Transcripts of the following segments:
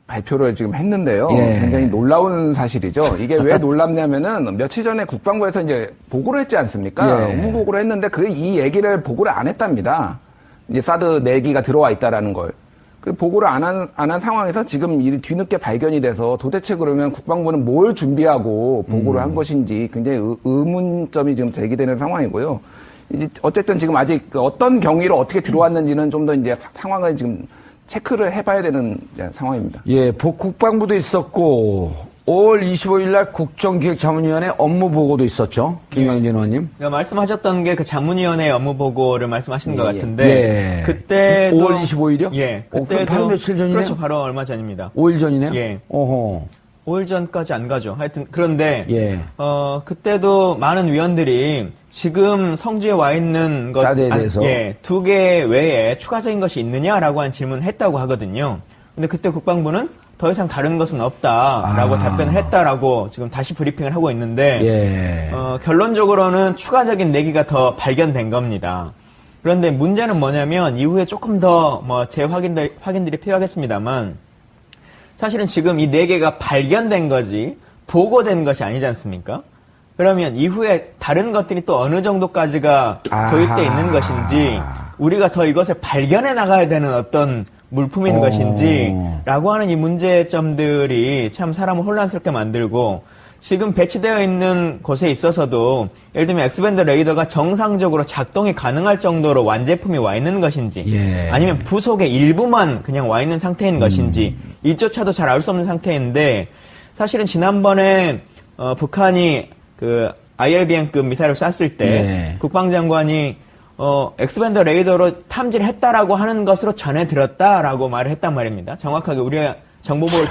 발표를 지금 했는데요. 예. 굉장히 놀라운 사실이죠. 이게 왜 놀랍냐면은 며칠 전에 국방부에서 이제 보고를 했지 않습니까? 예. 업무 보고를 했는데 이 얘기를 보고를 안 했답니다. 이제 사드 4기가 들어와 있다라는 걸. 그 보고를 안 한 상황에서 지금 이 뒤늦게 발견이 돼서 도대체 그러면 국방부는 뭘 준비하고 보고를 한 것인지 굉장히 의문점이 지금 제기되는 상황이고요. 이제 어쨌든 지금 아직 어떤 경위로 어떻게 들어왔는지는 좀 더 이제 상황을 지금 체크를 해봐야 되는 상황입니다. 예, 국방부도 있었고 5월 25일 날 국정기획자문위원회 업무 보고도 있었죠. 김광진 의원님. 말씀하셨던 게 그 자문위원회 업무 보고를 말씀하시는 것 같은데 예. 그때도 5월 25일이요? 예. 그때도 바로 며칠 전이네요. 그렇죠. 바로 얼마 전입니다. 5일 전이네요. 예. 어허. 5일 전까지 안 가죠. 하여튼 그런데 예. 그때도 많은 위원들이 지금 성주에 와 있는 것 사드에 대해서 2개 외에 추가적인 것이 있느냐라고 한 질문을 했다고 하거든요. 근데 그때 국방부는 더 이상 다른 것은 없다라고 답변을 했다라고 지금 다시 브리핑을 하고 있는데 예. 결론적으로는 추가적인 내기가 더 발견된 겁니다. 그런데 문제는 뭐냐면 이후에 조금 더 확인들이 필요하겠습니다만 사실은 지금 이 4개가 발견된 거지 보고된 것이 아니지 않습니까? 그러면 이후에 다른 것들이 또 어느 정도까지가 도입되어 있는 것인지 우리가 더 이것을 발견해 나가야 되는 어떤 물품인 것인지 라고 하는 이 문제점들이 참 사람을 혼란스럽게 만들고 지금 배치되어 있는 곳에 있어서도 예를 들면 엑스밴드 레이더가 정상적으로 작동이 가능할 정도로 완제품이 와 있는 것인지 예. 아니면 부속의 일부만 그냥 와 있는 상태인 것인지 이조차도 잘 알 수 없는 상태인데 사실은 지난번에 북한이 그 IRBM급 미사일을 쐈을 때 예. 국방장관이 엑스밴드 레이더로 탐지를 했다라고 하는 것으로 전해 들었다라고 말을 했단 말입니다. 정확하게 우리가 정보보를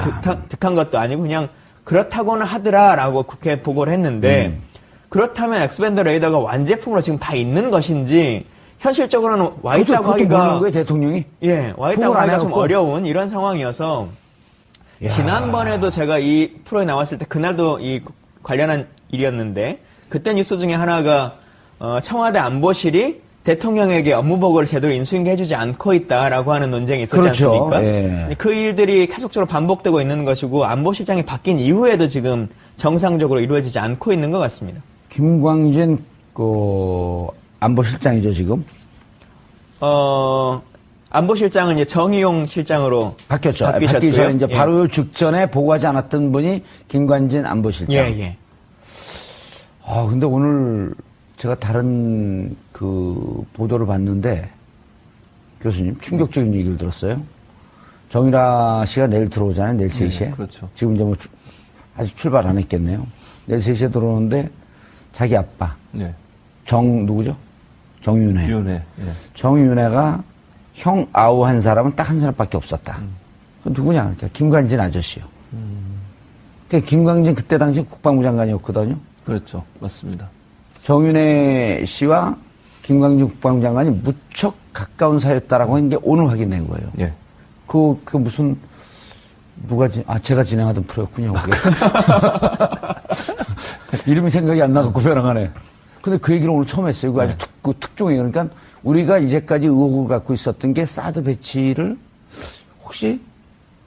득한 것도 아니고 그냥 그렇다고는 하더라라고 국회에 보고를 했는데 그렇다면 엑스밴드 레이더가 완제품으로 지금 다 있는 것인지 현실적으로는 와 있다고 하기가 모르는 거예요, 대통령이? 예, 와 있다고 하기가 좀 어려운 이런 상황이어서 야. 지난번에도 제가 이 프로에 나왔을 때 그날도 이 관련한 일이었는데 그때 뉴스 중에 하나가 청와대 안보실이 대통령에게 업무 보고를 제대로 인수인계해주지 않고 있다라고 하는 논쟁이 있었지 그렇죠. 않습니까? 예. 그 일들이 계속적으로 반복되고 있는 것이고 안보실장이 바뀐 이후에도 지금 정상적으로 이루어지지 않고 있는 것 같습니다. 김광진 안보실장이죠 지금? 안보실장은 이제 정의용 실장으로 바뀌었죠. 바뀌셨고요. 바뀌셔서 이제 예. 바로 직전에 보고하지 않았던 분이 김광진 안보실장. 예. 근데 오늘 제가 다른 그 보도를 봤는데 교수님 충격적인 얘기를 들었어요. 정유라 씨가 내일 들어오잖아요. 내일 3시에. 네, 그렇죠. 지금 이제 아직 출발 안 했겠네요. 내일 3시에 들어오는데 자기 아빠. 네. 누구죠? 정윤회. 윤회. 예. 정윤회가 형 아우한 사람은 딱 한 사람밖에 없었다. 그 누구냐? 그러니까 김관진 아저씨요. 그러니까 김광진 그때 당시 국방부 장관이었거든요. 그렇죠. 맞습니다. 정윤회 씨와 김광진 국방부 장관이 무척 가까운 사이였다라고 하는 게 오늘 확인된 거예요. 예. 그 무슨, 제가 진행하던 프로였군요. 그게. 이름이 생각이 안 나갖고 벼랑하네. 근데 그 얘기를 오늘 처음 했어요. 그거 아주 특종이에요. 그러니까 우리가 이제까지 의혹을 갖고 있었던 게 사드 배치를 혹시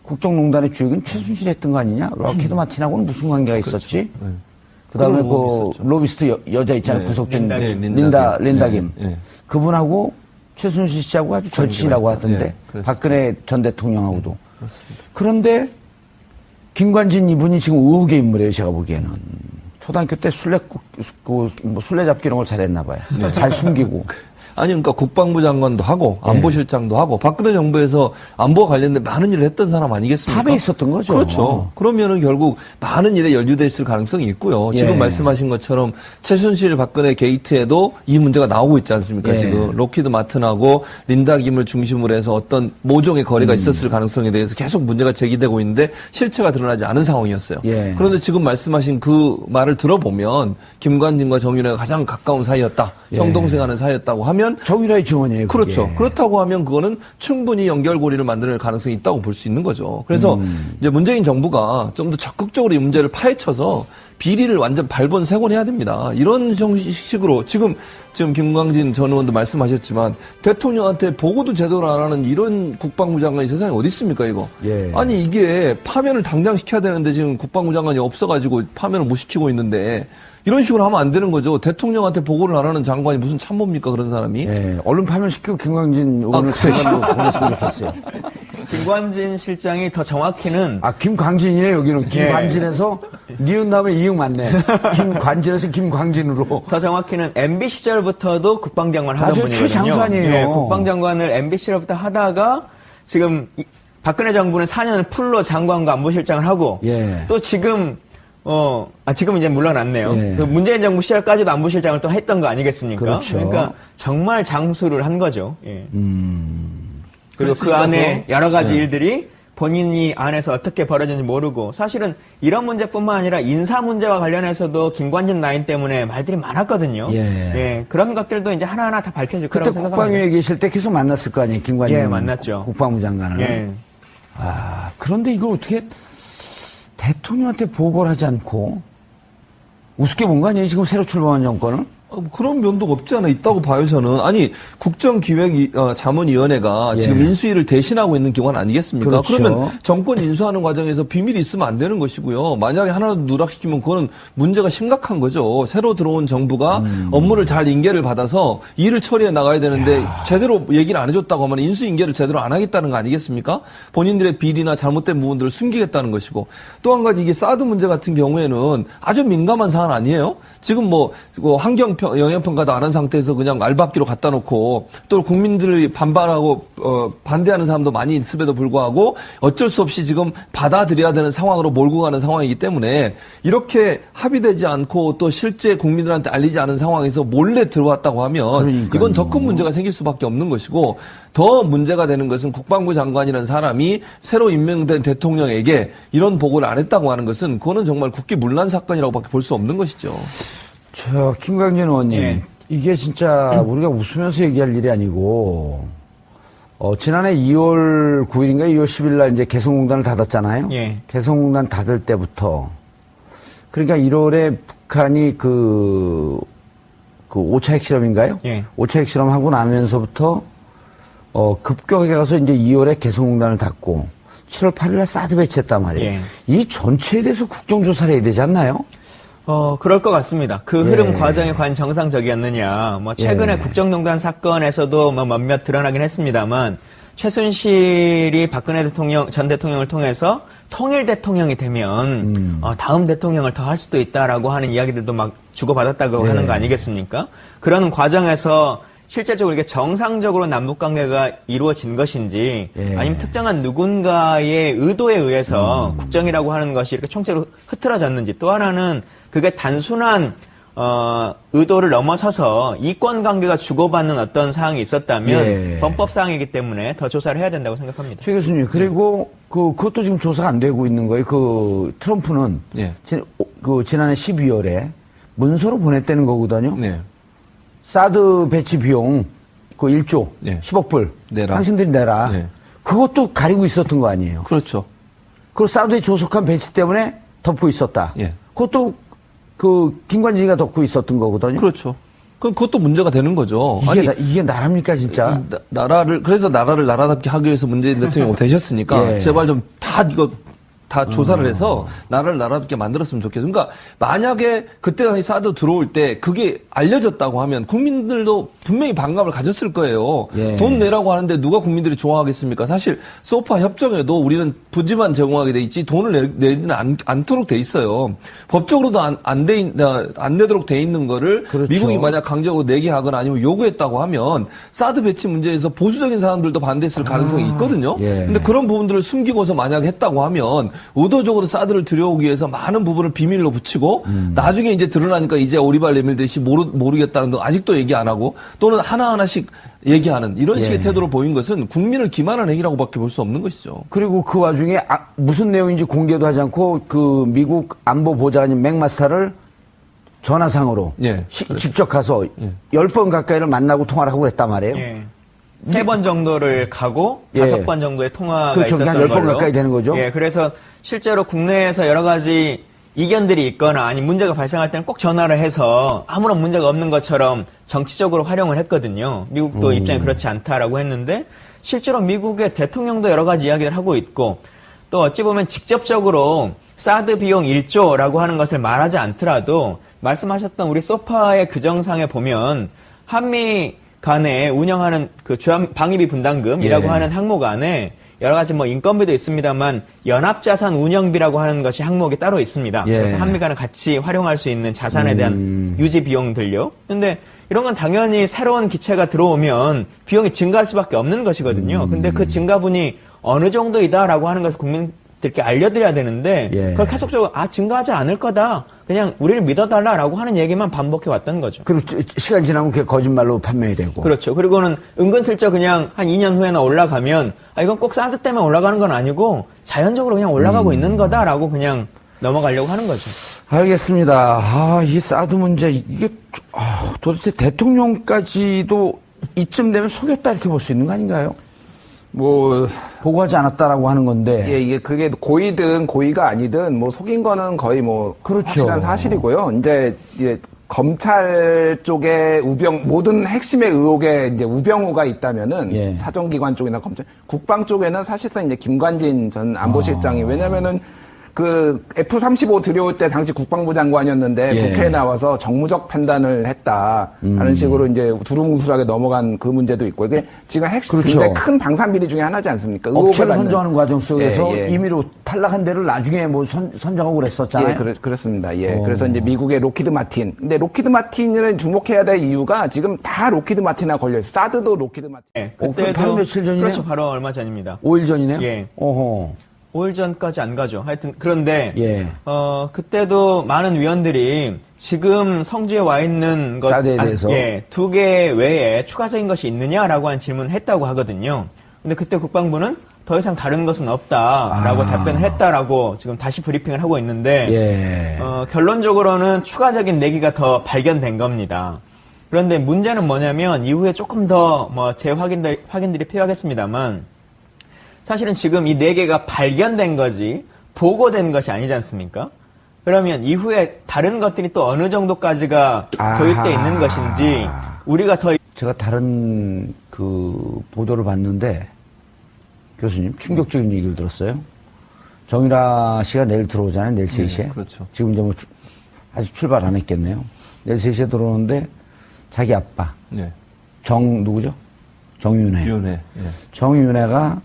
국정농단의 주역인 최순실이 했던 거 아니냐? 락히드 마틴하고는 무슨 관계가 있었지? 네. 그 다음에 그런 로비스트 여자 있잖아요. 구속된 린다 린다 김. 네. 그분하고 최순실 씨하고 아주 절친이라고 하던데. 네, 박근혜 전 대통령하고도. 그런데 김관진 이분이 지금 의혹의 인물이에요. 제가 보기에는. 초등학교 때 술래잡기 이런 걸 잘했나 봐요. 잘 숨기고. 아니, 그러니까 국방부 장관도 하고, 안보실장도 하고, 박근혜 정부에서 안보와 관련된 많은 일을 했던 사람 아니겠습니까? 탑에 있었던 거죠. 그렇죠. 그러면은 결국 많은 일에 연루돼 있을 가능성이 있고요. 지금 말씀하신 것처럼 최순실 박근혜 게이트에도 이 문제가 나오고 있지 않습니까? 지금 록히드 마틴하고 린다 김을 중심으로 해서 어떤 모종의 거래가 있었을 가능성에 대해서 계속 문제가 제기되고 있는데 실체가 드러나지 않은 상황이었어요. 그런데 지금 말씀하신 그 말을 들어보면 김관진과 정윤회가 가장 가까운 사이였다. 형 동생 하는 사이였다고 하면 하면 정유라의 증언이에요. 그게. 그렇죠. 그렇다고 하면 그거는 충분히 연결고리를 만드는 가능성이 있다고 볼 수 있는 거죠. 그래서 이제 문재인 정부가 좀 더 적극적으로 이 문제를 파헤쳐서 비리를 완전 발본색원해야 됩니다. 이런 형식으로 지금 김광진 전 의원도 말씀하셨지만 대통령한테 보고도 제대로 안 하는 이런 국방부 장관이 세상에 어디 있습니까, 이거? 예. 아니 이게 파면을 당장 시켜야 되는데 지금 국방부 장관이 없어가지고 파면을 못 시키고 있는데 이런 식으로 하면 안 되는 거죠. 대통령한테 보고를 안 하는 장관이 무슨 참모입니까, 그런 사람이? 예. 얼른 파면시키고 김광진 의원을 장관으로 보냈으면 좋겠어요. 김관진 실장이 더 정확히는 아, 김광진이네, 여기는. 김관진에서, 니은 다음에 이응 맞네. 김관진에서 김광진으로. 더 정확히는 MB 시절부터도 국방장관 하던 아주 분이거든요. 최장수아니에요. 예, 국방장관을 MB 시절부터 하다가 지금 박근혜 정부는 4년을 풀로 장관과 안보실장을 하고 예. 또 지금 지금 이제 물러났네요. 예. 그 문재인 정부 시절까지도 안보실장을 또 했던 거 아니겠습니까? 그렇죠. 그러니까 정말 장수를 한 거죠. 예. 그리고 그 그랬으니까 안에 여러 가지 일들이 본인이 안에서 어떻게 벌어지는지 모르고 사실은 이런 문제뿐만 아니라 인사 문제와 관련해서도 김관진 라인 때문에 말들이 많았거든요. 예. 그런 것들도 이제 하나하나 다 밝혀질 그때 거라고 생각합니다. 국방위에 계실 때 계속 만났을 거 아니에요, 김관진. 예, 만났죠. 국방부 장관을. 예. 아, 그런데 이걸 어떻게 대통령한테 보고를 하지 않고 우습게 본 거 아니에요, 지금 새로 출범한 정권을? 그런 면도 없지 않아 있다고 봐요, 저는. 아니, 국정기획자문위원회가 예. 지금 인수위를 대신하고 있는 기관 아니겠습니까? 그렇죠. 그러면 정권 인수하는 과정에서 비밀이 있으면 안 되는 것이고요. 만약에 하나라도 누락시키면 그거는 문제가 심각한 거죠. 새로 들어온 정부가 업무를 잘 인계를 받아서 일을 처리해 나가야 되는데 제대로 얘기를 안 해줬다고 하면 인수 인계를 제대로 안 하겠다는 거 아니겠습니까? 본인들의 비리나 잘못된 부분들을 숨기겠다는 것이고. 또 한 가지 이게 사드 문제 같은 경우에는 아주 민감한 사안 아니에요? 지금 환경 영향평가도 안 한 상태에서 그냥 알박기로 갖다 놓고 또 국민들이 반발하고 반대하는 사람도 많이 있음에도 불구하고 어쩔 수 없이 지금 받아들여야 되는 상황으로 몰고 가는 상황이기 때문에 이렇게 합의되지 않고 또 실제 국민들한테 알리지 않은 상황에서 몰래 들어왔다고 하면 그러니까요. 이건 더 큰 문제가 생길 수밖에 없는 것이고 더 문제가 되는 것은 국방부 장관이라는 사람이 새로 임명된 대통령에게 이런 보고를 안 했다고 하는 것은 그거는 정말 국기문란 사건이라고밖에 볼 수 없는 것이죠. 김광진 의원님. 예. 이게 진짜 우리가 웃으면서 얘기할 일이 아니고, 지난해 2월 9일인가 2월 10일 날 이제 개성공단을 닫았잖아요. 예. 개성공단 닫을 때부터. 그러니까 1월에 북한이 그 5차 핵실험인가요? 예. 5차 핵실험 하고 나면서부터, 급격하게 가서 이제 2월에 개성공단을 닫고, 7월 8일 날 사드 배치했단 말이에요. 예. 이 전체에 대해서 국정조사를 해야 되지 않나요? 그럴 것 같습니다. 그 흐름 예. 과정이 과연 정상적이었느냐. 최근에 예. 국정농단 사건에서도 몇몇 드러나긴 했습니다만, 최순실이 박근혜 전 대통령을 통해서 통일 대통령이 되면, 다음 대통령을 더 할 수도 있다라고 하는 이야기들도 막 주고받았다고 하는 거 아니겠습니까? 그러는 과정에서 실제적으로 이게 정상적으로 남북 관계가 이루어진 것인지 예. 아니면 특정한 누군가의 의도에 의해서 국정이라고 하는 것이 이렇게 총체로 흐트러졌는지 또 하나는 그게 단순한 의도를 넘어서서 이권 관계가 주고받는 어떤 사항이 있었다면 예. 범법 사항이기 때문에 더 조사를 해야 된다고 생각합니다. 최 교수님, 그리고 그것도 지금 조사가 안 되고 있는 거예요. 트럼프는 예. 지난해 12월에 문서로 보냈다는 거거든요. 네. 사드 배치 비용 1조 네. 10억 불 내라. 당신들이 내라. 네. 그것도 가리고 있었던 거 아니에요. 그렇죠. 그 사드의 조속한 배치 때문에 덮고 있었다. 예. 그것도 김관진이가 덮고 있었던 거거든요. 그렇죠. 그것도 문제가 되는 거죠. 이게 나랍니까 진짜? 그래서 나라를 나라답게 하기 위해서 문재인 대통령이 되셨으니까 예. 제발 좀 다 조사를 해서 나라를 나라답게 만들었으면 좋겠어요. 그러니까 만약에 그때 당시 사드 들어올 때 그게 알려졌다고 하면 국민들도 분명히 반감을 가졌을 거예요. 예. 돈 내라고 하는데 누가 국민들이 좋아하겠습니까? 사실 소파 협정에도 우리는 부지만 제공하게 돼 있지 돈을 내지는 않도록 돼 있어요. 법적으로도 안 내도록 돼 있는 거를 그렇죠. 미국이 만약 강제적으로 내게 하거나 아니면 요구했다고 하면 사드 배치 문제에서 보수적인 사람들도 반대했을 가능성이 있거든요. 예. 근데 그런 부분들을 숨기고서 만약 했다고 하면 의도적으로 사드를 들여오기 위해서 많은 부분을 비밀로 붙이고 나중에 이제 드러나니까 이제 오리발 내밀듯이 모르겠다는 거 아직도 얘기 안 하고 또는 하나하나씩 얘기하는 이런 식의 예. 태도로 보인 것은 국민을 기만한 행위라고밖에 볼 수 없는 것이죠. 그리고 그 와중에 무슨 내용인지 공개도 하지 않고 미국 안보 보좌관인 맥마스터를 전화상으로 예, 직접 가서 10번 가까이를 만나고 통화를 하고 했단 말이에요. 예. 3번 정도를 가고 예. 5번 정도의 통화가 그렇죠. 있었던 그러니까 10번 걸로. 가까이 되는 거죠. 예, 그래서 실제로 국내에서 여러 가지 이견들이 있거나 아니 문제가 발생할 때는 꼭 전화를 해서 아무런 문제가 없는 것처럼 정치적으로 활용을 했거든요. 미국도 입장이 그렇지 않다라고 했는데 실제로 미국의 대통령도 여러 가지 이야기를 하고 있고 또 어찌 보면 직접적으로 사드 비용 1조라고 하는 것을 말하지 않더라도 말씀하셨던 우리 소파의 규정상에 보면 한미 간에 운영하는 그 방위비 분담금이라고 예. 하는 항목 안에 여러 가지 뭐 인건비도 있습니다만 연합자산 운영비라고 하는 것이 항목이 따로 있습니다. 예. 그래서 한미 간에 같이 활용할 수 있는 자산에 대한 유지 비용들요. 근데 이런 건 당연히 새로운 기체가 들어오면 비용이 증가할 수밖에 없는 것이거든요. 근데 그 증가분이 어느 정도이다라고 하는 것을 국민들께 알려드려야 되는데 예. 그걸 계속적으로 증가하지 않을 거다. 그냥 우리를 믿어달라라고 하는 얘기만 반복해 왔던 거죠. 그리고 시간 지나면 그게 거짓말로 판명이 되고. 그렇죠. 그리고는 은근슬쩍 그냥 한 2년 후에나 올라가면 이건 꼭 사드 때문에 올라가는 건 아니고 자연적으로 그냥 올라가고 있는 거다라고 그냥 넘어가려고 하는 거죠. 알겠습니다. 이 사드 문제, 이게, 도대체 대통령까지도 이쯤 되면 속였다 이렇게 볼 수 있는 거 아닌가요? 뭐 보고하지 않았다라고 하는 건데. 예, 이게 그게 고의든 고의가 아니든 뭐 속인 거는 거의 뭐 그렇죠. 확실한 사실이고요. 이제 검찰 쪽에 모든 핵심의 의혹에 이제 우병우가 있다면은 예. 사정기관 쪽이나 검찰, 국방 쪽에는 사실상 이제 김관진 전 안보실장이 왜냐면은 그 F-35 들여올 때 당시 국방부 장관이었는데 예. 국회에 나와서 정무적 판단을 했다 하는 식으로 이제 두루뭉술하게 넘어간 그 문제도 있고 이게 지금 핵심 그렇죠. 굉장히 큰 방산 비리 중에 하나지 않습니까? 의혹을 업체를 받는. 선정하는 과정 속에서 예, 예. 임의로 탈락한 데를 나중에 뭐 선정하고 그랬었잖아요. 예, 그렇습니다. 예. 그래서 이제 미국의 로키드 마틴. 근데 로키드 마틴을 주목해야 될 이유가 지금 다 로키드 마틴에 걸려있어요. 사드도 로키드 마틴. 예, 그럼 바로 며칠 전이네요? 그렇죠. 바로 얼마 전입니다. 5일 전이네요? 예. 어허. 5일 전까지 안 가죠. 하여튼 그런데 예. 그때도 많은 위원들이 지금 성주에 와 있는 것 사드에 대해서? 2개 외에 추가적인 것이 있느냐라고 하는 질문을 했다고 하거든요. 근데 그때 국방부는 더 이상 다른 것은 없다라고 답변을 했다라고 지금 다시 브리핑을 하고 있는데 예. 결론적으로는 추가적인 내기가 더 발견된 겁니다. 그런데 문제는 뭐냐면 이후에 조금 더 뭐 확인들이 필요하겠습니다만 사실은 지금 이 4개가 발견된 거지 보고된 것이 아니지 않습니까? 그러면 이후에 다른 것들이 또 어느 정도까지가 도입되어 있는 것인지 우리가 더 제가 다른 그 보도를 봤는데 교수님 충격적인 얘기를 들었어요. 정유라 씨가 내일 들어오잖아요. 내일 3시에. 그렇죠. 지금 이제 뭐 아직 출발 안 했겠네요. 내일 3시에 들어오는데 자기 아빠 네. 누구죠? 정윤회. 윤회. 예. 정윤회가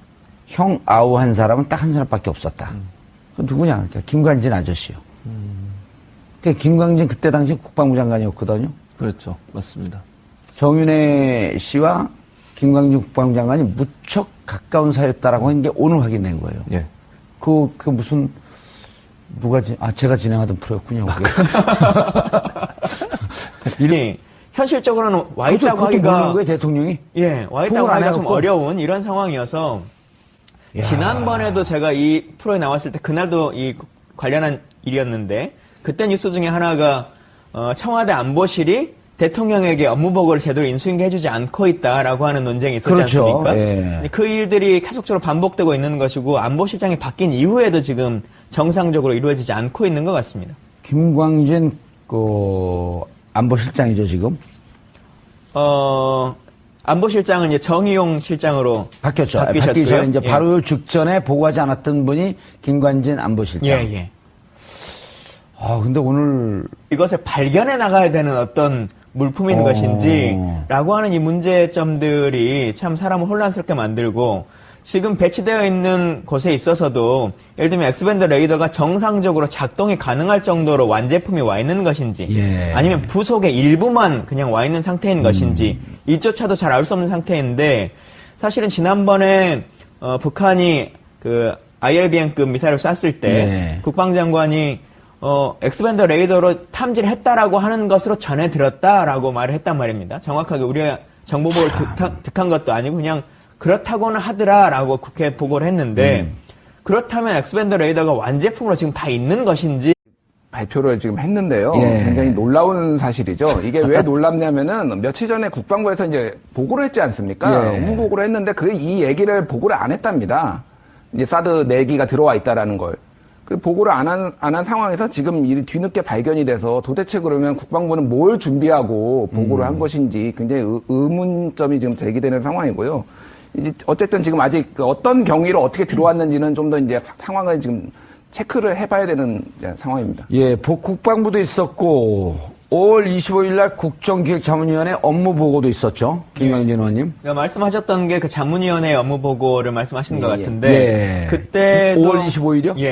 형 아우 한 사람은 딱 한 사람밖에 없었다. 그 누구냐? 그러니까 김관진 아저씨요. 그러니까 김관진 그때 당시 국방부 장관이었거든요. 그렇죠. 맞습니다. 정윤회 씨와 김광진 국방부 장관이 무척 가까운 사이였다라고 하는 게 오늘 확인된 거예요. 예. 그 무슨, 제가 진행하던 프로였군요, 그게. 이름이 현실적으로는 와 있다고 그것도 하기가 모르는 거예요, 대통령이? 예, 와 있다고 보고를 안 하기가 좀 해갖고. 어려운 이런 상황이어서 야. 지난번에도 제가 이 프로에 나왔을 때 그날도 이 관련한 일이었는데 그때 뉴스 중에 하나가 청와대 안보실이 대통령에게 업무 보고를 제대로 인수인계해주지 않고 있다라고 하는 논쟁이 있었지 그렇죠. 않습니까? 예. 그 일들이 계속적으로 반복되고 있는 것이고 안보실장이 바뀐 이후에도 지금 정상적으로 이루어지지 않고 있는 것 같습니다. 김광진, 안보실장이죠, 지금? 안보실장은 이제 정의용 실장으로 바뀌었죠. 바뀌셨고요. 바뀌기 전에 이제 예. 바로 직전에 보고하지 않았던 분이 김관진 안보실장. 예. 근데 오늘 이것을 발견해 나가야 되는 어떤 물품인 것인지라고 하는 이 문제점들이 참 사람을 혼란스럽게 만들고 지금 배치되어 있는 곳에 있어서도 예를 들면 엑스밴드 레이더가 정상적으로 작동이 가능할 정도로 완제품이 와 있는 것인지 예. 아니면 부속의 일부만 그냥 와 있는 상태인 것인지 이조차도 잘 알 수 없는 상태인데 사실은 지난번에 북한이 그 ILBM급 미사일을 쐈을 때 예. 국방장관이 엑스밴드 레이더로 탐지를 했다라고 하는 것으로 전해 들었다라고 말을 했단 말입니다. 정확하게 우리가 정보보고를 득한 것도 아니고 그냥 그렇다고는 하더라라고 국회에 보고를 했는데 그렇다면 엑스밴드 레이더가 완제품으로 지금 다 있는 것인지 발표를 지금 했는데요. 예. 굉장히 놀라운 사실이죠. 이게 왜 놀랍냐면은 며칠 전에 국방부에서 이제 보고를 했지 않습니까? 예. 업무 보고를 했는데 이 얘기를 보고를 안 했답니다. 이제 사드 4기가 들어와 있다라는 걸. 그 보고를 안 한 상황에서 지금 이 뒤늦게 발견이 돼서 도대체 그러면 국방부는 뭘 준비하고 보고를 한 것인지 굉장히 의문점이 지금 제기되는 상황이고요. 이제 어쨌든 지금 아직 어떤 경위로 어떻게 들어왔는지는 좀 더 이제 상황을 지금 체크를 해봐야 되는 이제 상황입니다. 예, 국방부도 있었고 5월 25일 날 국정기획자문위원회 업무 보고도 있었죠. 김광진 의원님. 그러니까 말씀하셨던 게 그 자문위원회 업무 보고를 말씀하시는 것 예. 같은데 예. 그때도 5월 25일이요? 예.